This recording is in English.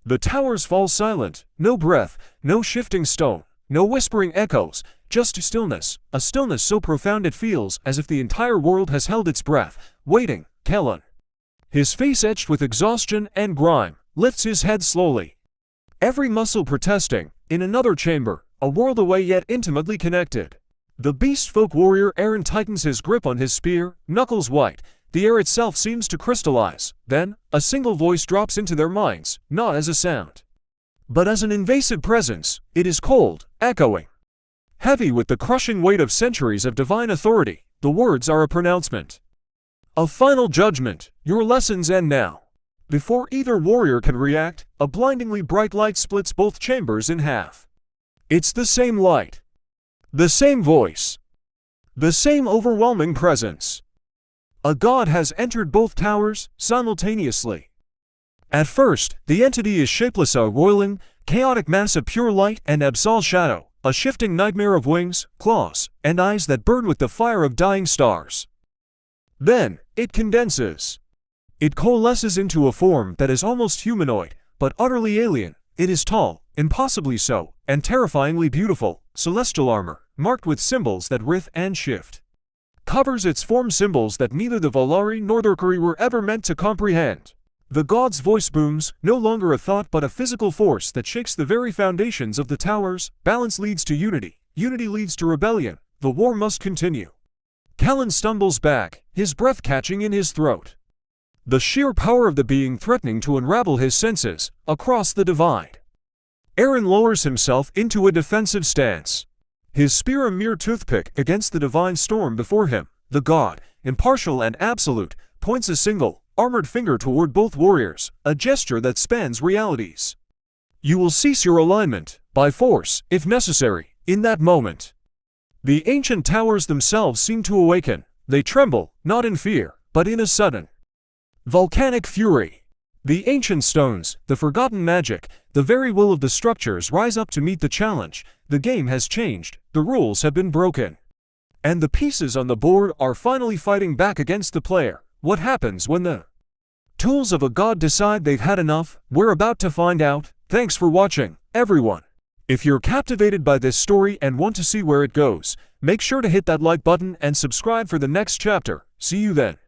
The towers fall silent, no breath, no shifting stone, no whispering echoes, just stillness, a stillness so profound it feels as if the entire world has held its breath, waiting. Kellan, his face etched with exhaustion and grime, lifts his head slowly. Every muscle protesting, in another chamber, a world away yet intimately connected. The beast folk warrior Eren tightens his grip on his spear, knuckles white. The air itself seems to crystallize. Then, a single voice drops into their minds, not as a sound, but as an invasive presence. It is cold, echoing, heavy with the crushing weight of centuries of divine authority. The words are a pronouncement of final judgment. Your lessons end now. Before either warrior can react, a blindingly bright light splits both chambers in half. It's the same light, the same voice, the same overwhelming presence. A god has entered both towers simultaneously. At first, the entity is shapeless, a roiling, chaotic mass of pure light and absolute shadow, a shifting nightmare of wings, claws, and eyes that burn with the fire of dying stars. Then, it condenses. It coalesces into a form that is almost humanoid, but utterly alien. It is tall, impossibly so, and terrifyingly beautiful. Celestial armor, marked with symbols that writhe and shift, covers its form, symbols that neither the Valari nor the Valkyrie were ever meant to comprehend. The god's voice booms, no longer a thought but a physical force that shakes the very foundations of the towers. Balance leads to unity, unity leads to rebellion. The war must continue. Kellan stumbles back, his breath catching in his throat. The sheer power of the being threatening to unravel his senses, across the divide. Eren lowers himself into a defensive stance, his spear a mere toothpick against the divine storm before him. The god, impartial and absolute, points a single, armored finger toward both warriors, a gesture that spans realities. You will cease your alignment, by force, if necessary. In that moment, the ancient towers themselves seem to awaken. They tremble, not in fear, but in a sudden, volcanic fury. The ancient stones, the forgotten magic, the very will of the structures rise up to meet the challenge. The game has changed, the rules have been broken, and the pieces on the board are finally fighting back against the player. What happens when the tools of a god decide they've had enough? We're about to find out. Thanks for watching, everyone. If you're captivated by this story and want to see where it goes, make sure to hit that like button and subscribe for the next chapter. See you then.